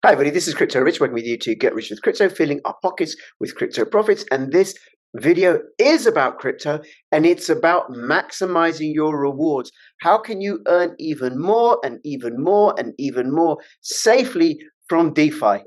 Hi, everybody. This is Crypto Rich, working with you to get rich with crypto, filling our pockets with crypto profits. And this video is about crypto, and it's about maximizing your rewards. How can you earn even more and even more and even more safely from DeFi?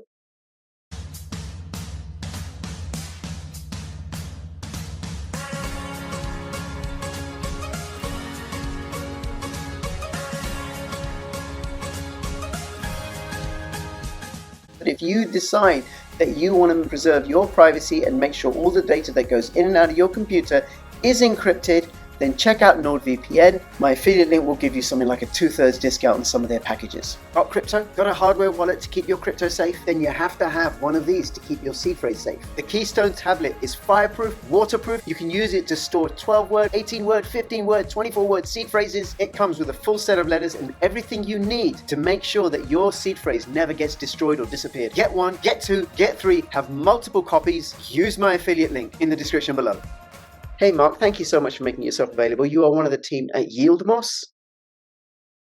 But if you decide that you want to preserve your privacy and make sure all the data that goes in and out of your computer is encrypted, then check out NordVPN. My affiliate link will give you something like a 2/3 discount on some of their packages. Got crypto? Got a hardware wallet to keep your crypto safe? Then you have to have one of these to keep your seed phrase safe. The KEYSTONE tablet is fireproof, waterproof. You can use it to store 12-word, 18-word, 15-word, 24-word seed phrases. It comes with a full set of letters and everything you need to make sure that your seed phrase never gets destroyed or disappeared. Get one, get two, get three, have multiple copies. Use my affiliate link in the description below. Hey Mark, thank you so much for making yourself available. You are one of the team at Yieldmos.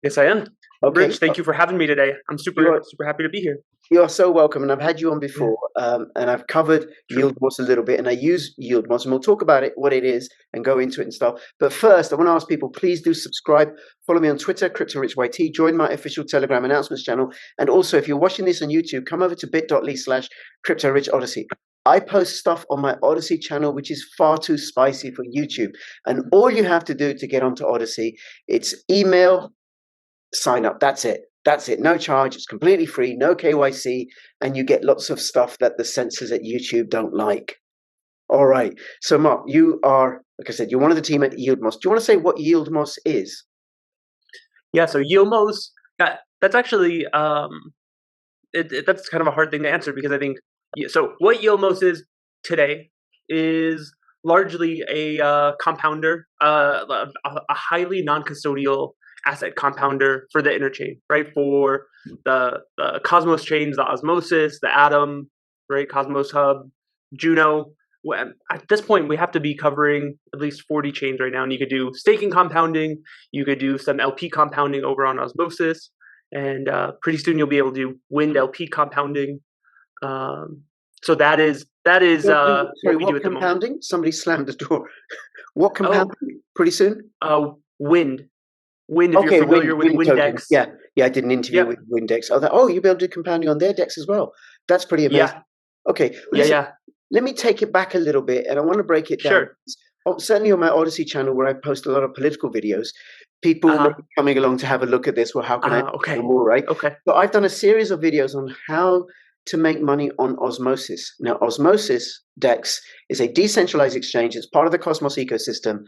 Yes, I am. Okay. Rich, thank you for having me today. I'm super happy to be here. You are so welcome, and I've had you on before, and I've covered Yieldmos a little bit, and I use Yieldmos, and we'll talk about it, what it is, and go into it and stuff. But first, I want to ask people, please do subscribe. Follow me on Twitter, CryptoRichYT. Join my official Telegram announcements channel. And also, if you're watching this on YouTube, come over to bit.ly/CryptoRichOdyssey. I post stuff on my Odyssey channel, which is far too spicy for YouTube. And all you have to do to get onto Odyssey, it's email, sign up. That's it. That's it. No charge. It's completely free. No KYC. And you get lots of stuff that the censors at YouTube don't like. All right. So, Mark, you are, like I said, you're one of the team at Yieldmos. Do you want to say what Yieldmos is? Yeah. So Yieldmos, that's actually that's kind of a hard thing to answer, because I think so. What Yieldmos is today is largely a compounder, a highly non-custodial asset compounder for the interchain, right? For the Cosmos chains, the Osmosis, the Atom, right? Cosmos Hub, Juno. At this point, we have to be covering at least 40 chains right now. And you could do staking compounding. You could do some LP compounding over on Osmosis. And pretty soon you'll be able to do Wind LP compounding. So that is Sorry, what we do at the compounding? moment. Somebody slammed the door. What compounding? Pretty soon? Wind. Wind, if you're familiar with Windex. Yeah, I did an interview with Windex. I thought, you'll be able to do compounding on their decks as well. That's pretty amazing. Yeah. Okay. Listen, let me take it back a little bit, and I want to break it down. Sure. Certainly on my Odyssey channel, where I post a lot of political videos, people may be coming along to have a look at this. Well, how can I do more, right? Okay. So I've done a series of videos on how to make money on Osmosis. Now, Osmosis DEX is a decentralized exchange. It's part of the Cosmos ecosystem,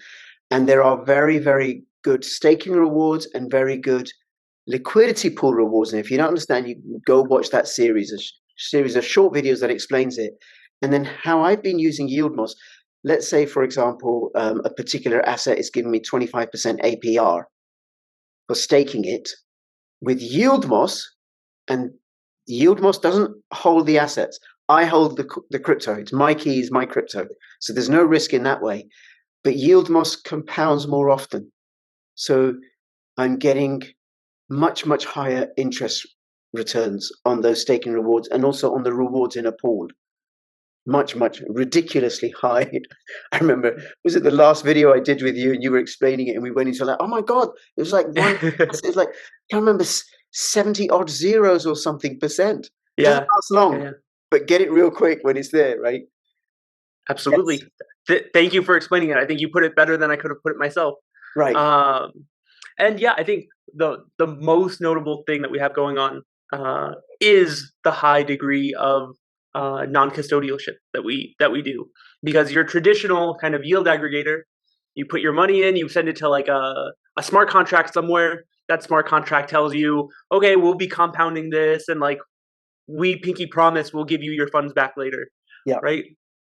and there are very, very good staking rewards and very good liquidity pool rewards. And if you don't understand, you can go watch that series, a series of short videos that explains it. And then how I've been using Yieldmos. Let's say, for example, a particular asset is giving me 25% APR for staking it with Yieldmos, and Yieldmos doesn't hold the assets. I hold the crypto. It's my keys, my crypto. So there's no risk in that way. But Yieldmos compounds more often. So I'm getting much, much higher interest returns on those staking rewards, and also on the rewards in a pool. Much, much ridiculously high. I remember, was it the last video I did with you, and you were explaining it, and we went into like, oh my God, it was like it was like, I can't remember, 70 odd zeros or something percent. It doesn't last long, but get it real quick when it's there, right? Absolutely. Thank you for explaining it. I think you put it better than I could have put it myself. Right. And yeah, I think the most notable thing that we have going on is the high degree of non-custodialship that we do. Because your traditional kind of yield aggregator, you put your money in, you send it to like a smart contract somewhere. That smart contract tells you, okay, we'll be compounding this, and like we pinky promise we'll give you your funds back later. Yeah. Right.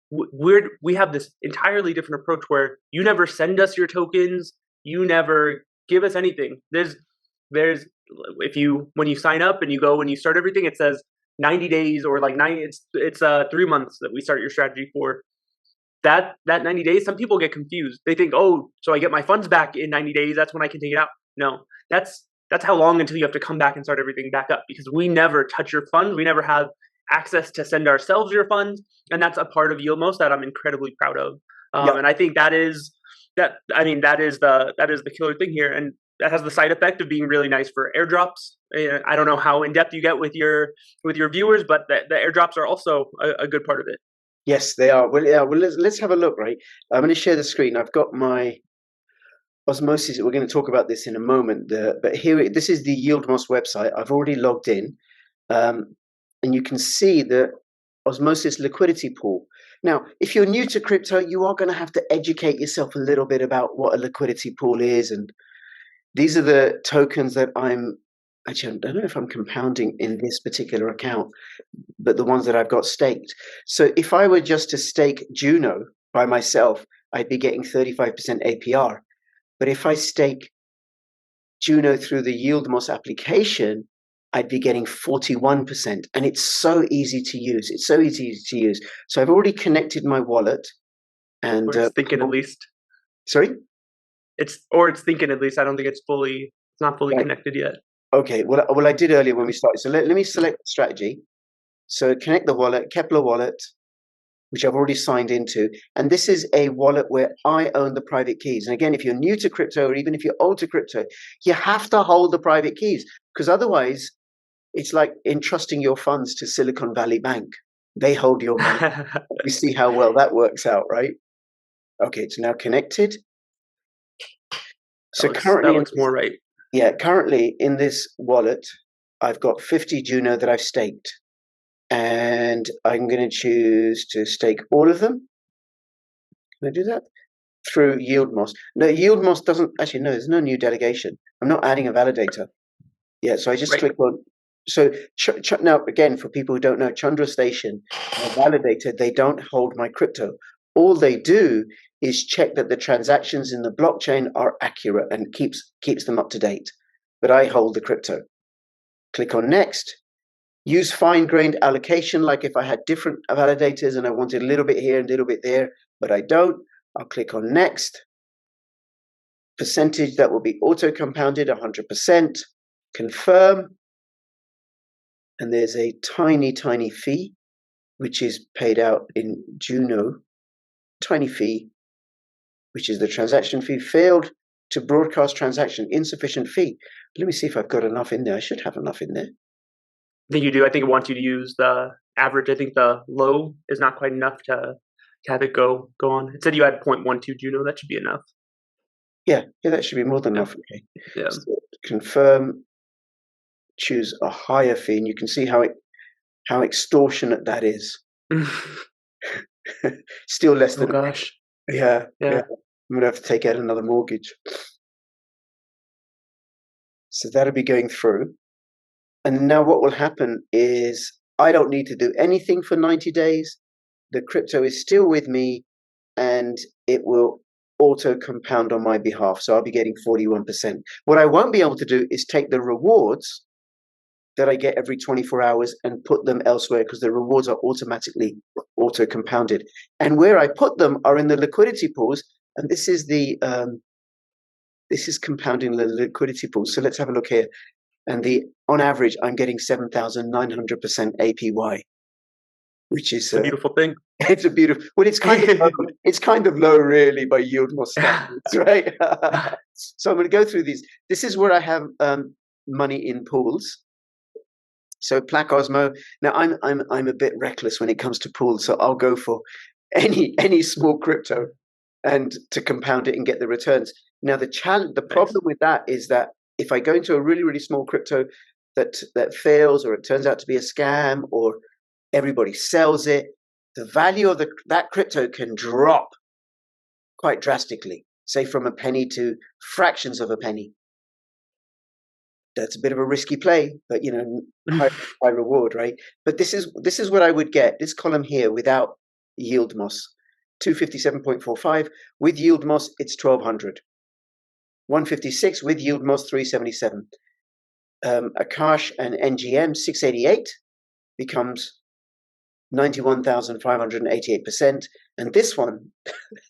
We have this entirely different approach where you never send us your tokens, you never give us anything. There's when you sign up and you go and you start everything, it says 90 days or like it's 3 months that we start your strategy for. That 90 days, some people get confused. They think, oh, so I get my funds back in 90 days, that's when I can take it out. No, that's that's how long until you have to come back and start everything back up, because we never touch your funds. We never have access to send ourselves your funds. And that's a part of Yieldmos that I'm incredibly proud of. Yep. And I think that is the killer thing here. And that has the side effect of being really nice for airdrops. I don't know how in depth you get with your viewers, but the airdrops are also a good part of it. Yes, they are. Well, yeah. Well, let's have a look. Right. I'm going to share the screen. I've got my Osmosis. We're going to talk about this in a moment. But here, this is the Yieldmos website. I've already logged in, and you can see the Osmosis liquidity pool. Now, if you're new to crypto, you are going to have to educate yourself a little bit about what a liquidity pool is, and these are the tokens that actually, I don't know if I'm compounding in this particular account, but the ones that I've got staked. So if I were just to stake Juno by myself, I'd be getting 35% APR. But if I stake Juno through the Yieldmos application, I'd be getting 41%. And it's so easy to use. It's so easy to use. So I've already connected my wallet. And it's thinking at least. Sorry? It's thinking at least. I don't think it's not fully connected yet. Okay, well, I did earlier when we started. So let me select the strategy. So connect the wallet, Kepler wallet, which I've already signed into. And this is a wallet where I own the private keys. And again, if you're new to crypto, or even if you're old to crypto, you have to hold the private keys, because otherwise it's like entrusting your funds to Silicon Valley Bank. They hold your money. You see how well that works out, right? Okay, it's now connected. So currently, that looks more right. Yeah, currently in this wallet, I've got 50 Juno that I've staked, and I'm going to choose to stake all of them. Can I do that? Through Yieldmos. No, Yieldmos doesn't, actually, no, there's no new delegation. I'm not adding a validator. Yeah, so I just click on, so now again, for people who don't know, Chandra Station, a validator, they don't hold my crypto. All they do is check that the transactions in the blockchain are accurate and keeps them up to date. But I hold the crypto. Click on next. Use fine-grained allocation, like if I had different validators and I wanted a little bit here and a little bit there, but I don't. I'll click on next. Percentage that will be auto-compounded, 100%. Confirm. And there's a tiny, tiny fee, which is paid out in Juno. Tiny fee, which is the transaction fee. Failed to broadcast transaction, insufficient fee. Let me see if I've got enough in there. I should have enough in there. I think you do. I think it wants you to use the average. I think the low is not quite enough to have it go on. It said you had 0.12 Juno. That should be enough. Yeah, that should be more than enough. Okay. Yeah. So confirm. Choose a higher fee, and you can see how extortionate that is. Still less than. Oh gosh. Yeah. I'm gonna have to take out another mortgage. So that'll be going through. And now what will happen is I don't need to do anything for 90 days. The crypto is still with me, and it will auto compound on my behalf. So I'll be getting 41%. What I won't be able to do is take the rewards that I get every 24 hours and put them elsewhere, because the rewards are automatically auto compounded. And where I put them are in the liquidity pools. And this is compounding the liquidity pools. So let's have a look here. And on average, I'm getting 7,900% APY, which is a beautiful thing. It's a beautiful. Well, it's kind of low, really, by Yieldmos standards, right? So I'm going to go through these. This is where I have money in pools. So Plaque Osmo. Now I'm a bit reckless when it comes to pools, so I'll go for any small crypto and to compound it and get the returns. Now the problem with that is that if I go into a really, really small crypto that fails, or it turns out to be a scam, or everybody sells it, the value of that crypto can drop quite drastically, say from a penny to fractions of a penny. That's a bit of a risky play, but high reward, right? But this is what I would get. This column here without Yieldmos, 257.45. With Yieldmos, it's 1,200. 156 with Yieldmos, 377. Akash and NGM, 688 becomes 91,588%. And this one,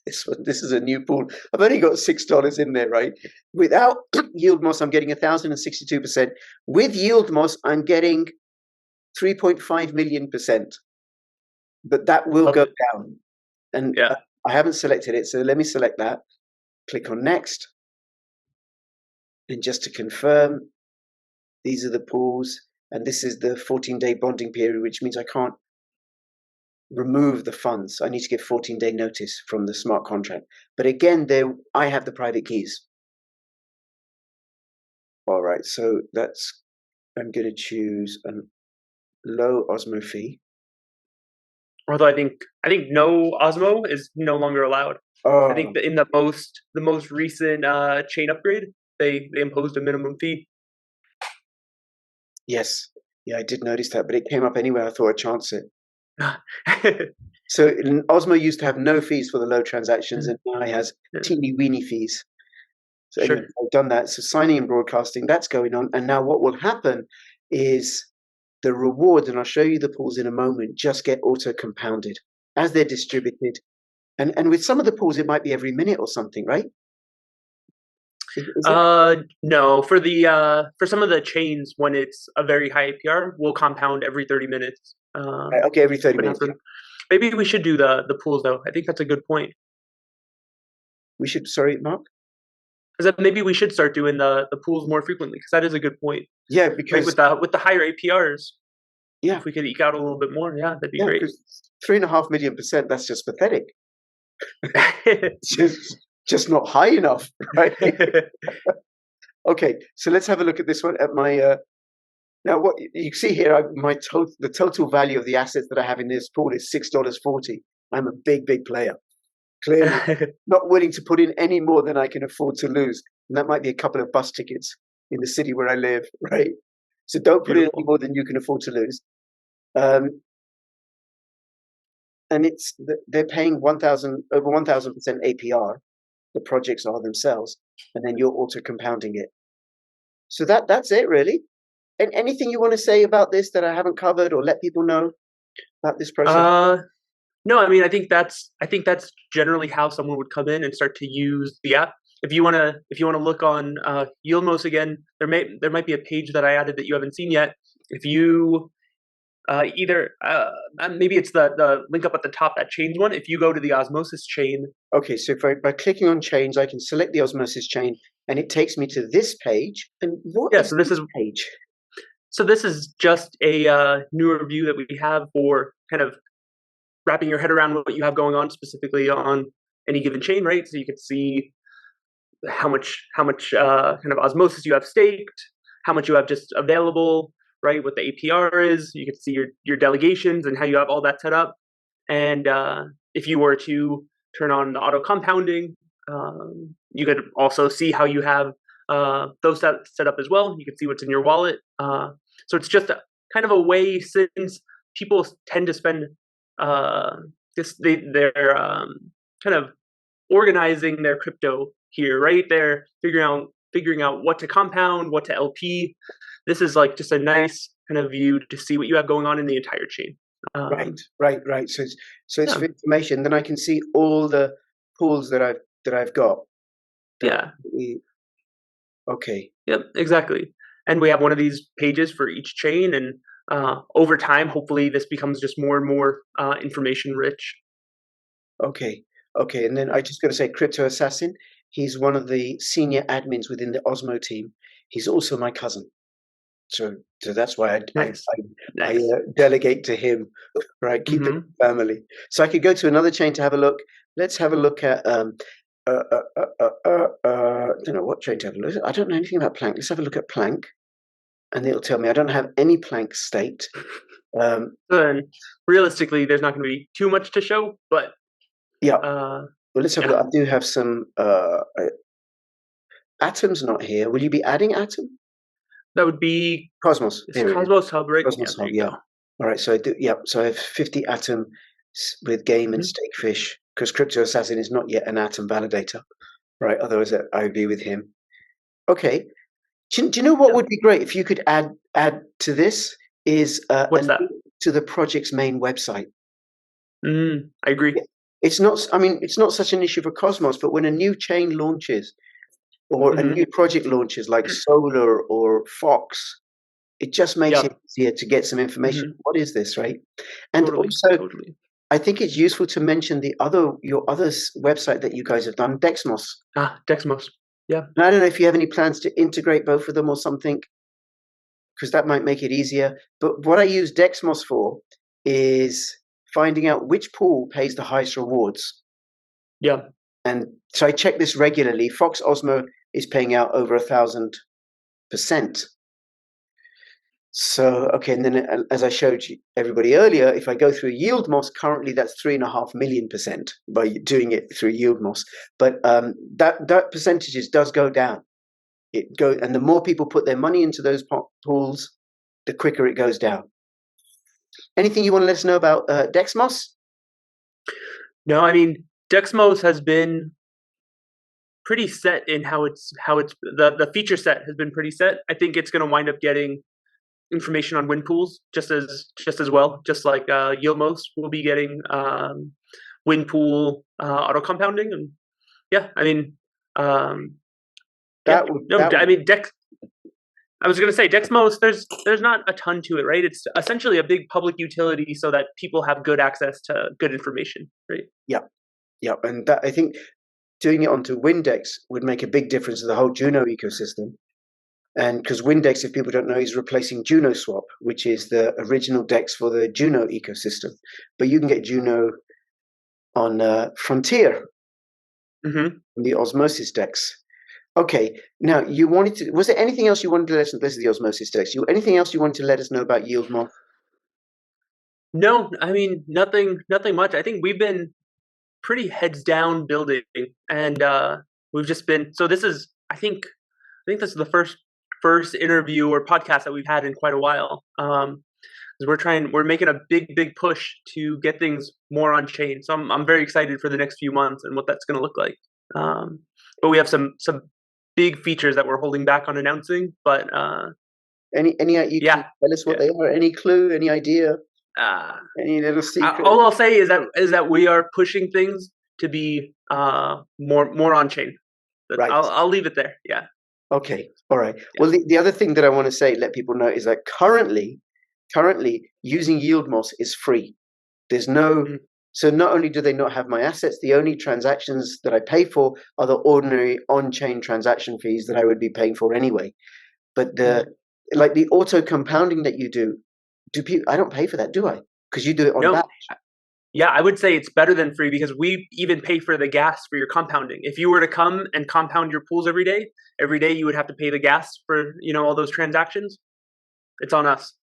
this is a new pool. I've only got $6 in there, right? Without Yieldmos, I'm getting 1,062%. With Yieldmos, I'm getting 3.5 million%. But that will go down. And Yeah. I haven't selected it, so let me select that. Click on next. And just to confirm, these are the pools, and this is the 14-day bonding period, which means I can't remove the funds. I need to give 14-day notice from the smart contract. But again, I have the private keys. All right, so I'm going to choose a low Osmo fee. Although I think no Osmo is no longer allowed. I think that in the most recent chain upgrade, they imposed a minimum fee. Yes, yeah, I did notice that, but it came up anyway. I thought I'd chance it. So Osmo used to have no fees for the low transactions, and now it has teeny weeny fees. So anyway, I've done that. So signing and broadcasting, that's going on. And now what will happen is the rewards, and I'll show you the pools in a moment, just get auto compounded as they're distributed. And with some of the pools, it might be every minute or something, right? No, for some of the chains, when it's a very high APR, we'll compound every 30 minutes. Okay, every 30 minutes. Maybe we should do the pools though. I think that's a good point. We should, sorry, Mark? Because maybe we should start doing the pools more frequently, because that is a good point. Yeah, because with the higher APRs, yeah, if we could eke out a little bit more, yeah, that'd be great. 3.5 million%, that's just pathetic. just not high enough, right? Okay, so let's have a look at this one. At my now, what you see here, the total value of the assets that I have in this pool is $6.40. I'm a big player. Clearly, not willing to put in any more than I can afford to lose, and that might be a couple of bus tickets in the city where I live, right? So don't put in any more than you can afford to lose. And they're paying over 1,000% APR. The projects are themselves, and then you're auto compounding it. So that's it, really. And anything you want to say about this that I haven't covered, or let people know about this process? No, I mean, I think that's generally how someone would come in and start to use the app. If you wanna look on Yieldmos again, there might be a page that I added that you haven't seen yet. If you maybe it's the link up at the top, that chains one. If you go to the Osmosis chain. Okay, so by clicking on chains, I can select the Osmosis chain, and it takes me to this page. And what is this page? So this is just a newer view that we have for kind of wrapping your head around what you have going on specifically on any given chain, right? So you can see how much kind of Osmosis you have staked, how much you have just available, right? What the APR is. You can see your delegations and how you have all that set up. And if you were to turn on the auto compounding, you could also see how you have those set up as well. You can see what's in your wallet. So it's just kind of a way, since people tend to spend they're kind of organizing their crypto here, right? They're figuring out what to compound, what to LP. This is like just a nice kind of view to see what you have going on in the entire chain. Right. So it's for information. Then I can see all the pools that I've got. Okay. Yep. Exactly. And we have one of these pages for each chain, and over time, hopefully, this becomes just more and more information rich. Okay. And then I just got to say, Crypto Assassin. He's one of the senior admins within the Osmo team. He's also my cousin. So that's why I delegate to him, right? Keep it family. So I could go to another chain to have a look. Let's have a look at I don't know what chain to have a look at. I don't know anything about Plank. Let's have a look at Plank, and it'll tell me I don't have any Plank staked. And realistically, there's not going to be too much to show, but yeah. Well, let's have a look. I do have some Atom's not here. Will you be adding Atom? That would be Cosmos. Cosmos Hub, right? Cosmos Hub, yeah. All right, so I do. Yeah, so I have 50 Atom with Game and Stakefish, because Crypto Assassin is not yet an Atom validator, right? Otherwise, I agree with him. Okay. Do you know what would be great if you could add to this? Is what's that? To the project's main website. I agree. it's not. I mean, it's not such an issue for Cosmos, but when a new chain launches or a new project launches, like Solar or Fox, it just makes it easier to get some information. What is this, right? And also, I think it's useful to mention your other website that you guys have done, Dexmos. Dexmos. Yeah. And I don't know if you have any plans to integrate both of them or something, because that might make it easier. But what I use Dexmos for is finding out which pool pays the highest rewards. Yeah. And so I check this regularly. Fox Osmo is paying out over 1,000%. So, okay, and then as I showed you, everybody earlier, if I go through Yieldmos, currently that's 3.5 million% by doing it through Yieldmos. But that percentages does go down. And the more people put their money into those pools, the quicker it goes down. Anything you want to let us know about Dexmos? No, I mean, Dexmos has been pretty set in how it's the feature set has been pretty set. I think it's going to wind up getting information on win pools just as well, just like Yieldmos will be getting win pool auto compounding. And yeah, I mean, I was going to say Dexmos. There's not a ton to it, right? It's essentially a big public utility so that people have good access to good information, right? Yeah, and that, I think doing it onto Windex would make a big difference to the whole Juno ecosystem. And because Windex, if people don't know, is replacing JunoSwap, which is the original DEX for the Juno ecosystem. But you can get Juno on Frontier, the Osmosis DEX. Okay, now was there anything else you wanted to let us know? This is the Osmosis DEX. Anything else you wanted to let us know about Yieldmos? No, I mean, nothing much. I think we've been pretty heads down building, and we've just been, so this is, I think this is the first interview or podcast that we've had in quite a while. We're making a big push to get things more on chain. So I'm very excited for the next few months and what that's going to look like. But we have some big features that we're holding back on announcing. But any you can tell us what they are? Any clue? Any idea? Any little secret? All I'll say is that we are pushing things to be more on chain. Right. I'll leave it there. Yeah. Okay. All right. Yeah. Well, the other thing that I want to say, let people know, is that currently using Yieldmos is free. There's no, so not only do they not have my assets, the only transactions that I pay for are the ordinary on-chain transaction fees that I would be paying for anyway. But like the auto compounding that you do people? I don't pay for that, do I? Because you do it on batch. Yeah, I would say it's better than free because we even pay for the gas for your compounding. If you were to come and compound your pools every day you would have to pay the gas for, all those transactions. It's on us.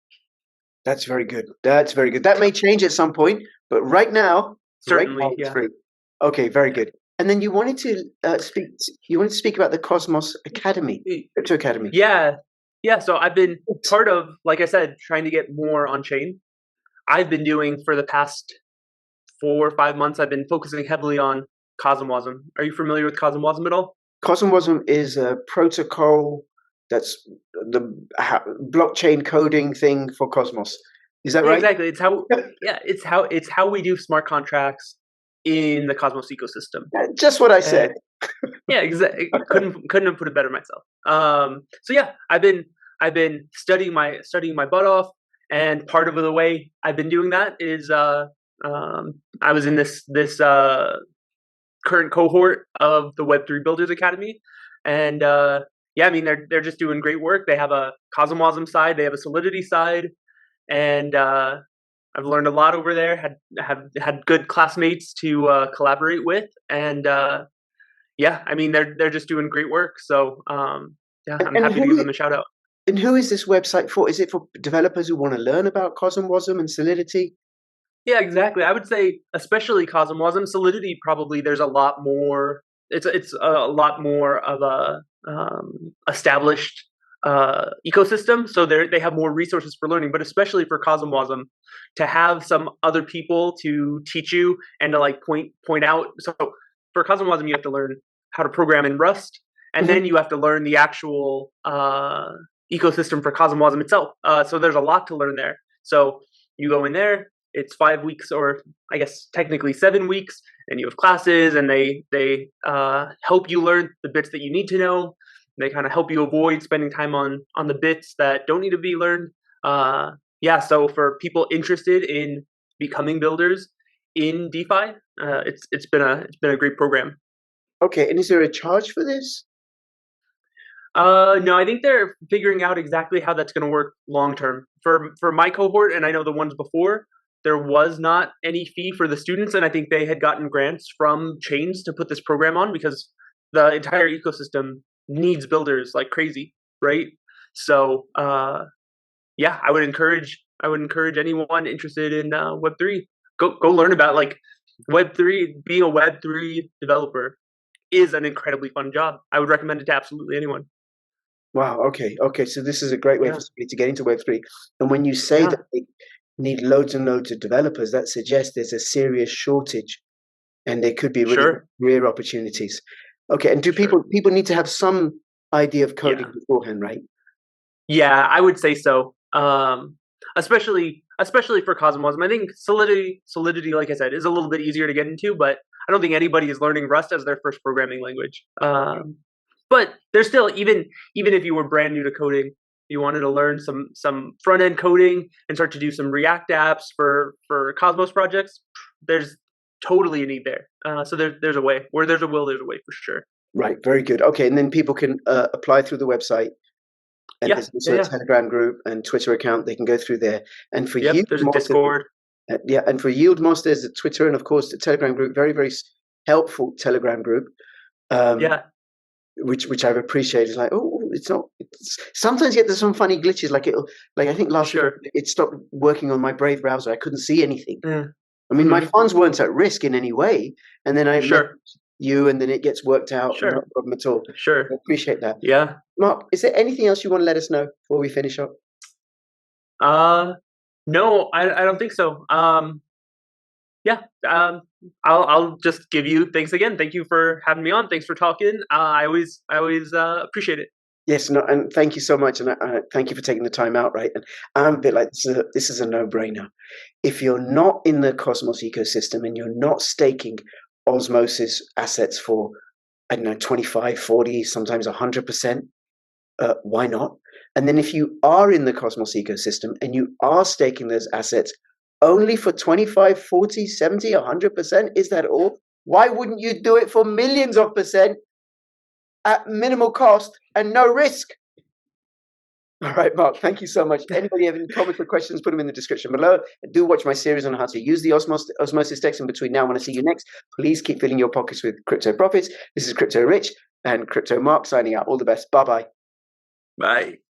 That's very good. That's very good. That may change at some point, but right now, certainly, it's free. Okay, very good. And then you wanted to speak about the Cosmos Academy, Crypto Academy. Yeah. So I've been part of, like I said, trying to get more on chain. I've been doing for the past 4 or 5 months, I've been focusing heavily on CosmWasm. Are you familiar with CosmWasm at all? CosmWasm is a protocol that's the blockchain coding thing for Cosmos. Is that right? Exactly. It's how we do smart contracts in the Cosmos ecosystem. Just what I said. Yeah, exactly. Couldn't have put it better myself. So yeah, I've been studying my butt off, and part of the way I've been doing that is I was in this current cohort of the Web3 Builders Academy, and yeah, I mean they're just doing great work. They have a CosmWasm side, they have a Solidity side, and I've learned a lot over there. Had good classmates to collaborate with, and yeah, I mean they're just doing great work. So yeah, I'm happy to give them a shout out. And who is this website for? Is it for developers who want to learn about CosmWasm and Solidity? Yeah, exactly. I would say, especially CosmWasm, Solidity. Probably there's a lot more. It's a lot more of a established ecosystem, so they have more resources for learning. But especially for CosmWasm, to have some other people to teach you and to like point out. So for CosmWasm, you have to learn how to program in Rust, and then you have to learn the actual ecosystem for CosmWasm itself. So there's a lot to learn there. So you go in there. It's 5 weeks, or I guess technically 7 weeks, and you have classes, and they help you learn the bits that you need to know. They kind of help you avoid spending time on the bits that don't need to be learned. Yeah, so for people interested in becoming builders in DeFi, it's been a great program. Okay, and is there a charge for this? No, I think they're figuring out exactly how that's going to work long term. For my cohort, and I know the ones before, there was not any fee for the students, and I think they had gotten grants from chains to put this program on because the entire ecosystem needs builders like crazy, right? So, yeah, I would encourage anyone interested in Web3 go learn about like Web3. Being a Web3 developer is an incredibly fun job. I would recommend it to absolutely anyone. Wow. Okay. So this is a great way Yeah. for somebody to get into Web3. And when you say that they need loads and loads of developers, that suggests there's a serious shortage, and there could be really Sure. career opportunities. Okay. And do people need to have some idea of coding beforehand, right? Yeah, I would say so. Especially for Cosmos. I think Solidity, like I said, is a little bit easier to get into, but I don't think anybody is learning Rust as their first programming language. But there's still, even if you were brand new to coding, you wanted to learn some front end coding and start to do some React apps for Cosmos projects, there's totally a need there. So there's a way. Where there's a will, there's a way for sure. Right. Very good. Okay, and then people can apply through the website. And there's also a Telegram group and Twitter account. They can go through there. And for you, there's a Discord. And for Yieldmos, there's a Twitter and of course the Telegram group. Very, very helpful Telegram group. Which I've appreciated. It's like, sometimes you get some funny glitches. Like I think last week it stopped working on my Brave browser. I couldn't see anything. I mean, my funds weren't at risk in any way. And then I met you, and then it gets worked out. No problem at all. I appreciate that. Yeah. Marc, is there anything else you want to let us know before we finish up? No, I don't think so. I'll just give you thanks again. Thank you for having me on. Thanks for talking. I always appreciate it. Yes, no, and thank you so much, and thank you for taking the time out. Right, and I'm a bit like this is a no-brainer. If you're not in the Cosmos ecosystem and you're not staking Osmosis assets for, I don't know, 25, 40, sometimes 100%, why not? And then if you are in the Cosmos ecosystem and you are staking those assets only for 25, 40, 70, 100%, is that all? Why wouldn't you do it for millions of percent at minimal cost and no risk? All right, Marc, thank you so much. Anybody have any comments or questions, put them in the description below. And do watch my series on how to use the Osmosis DEX. And between now and I see you next, please keep filling your pockets with crypto profits. This is Crypto Rich and Crypto Marc signing out. All the best. Bye-bye. Bye.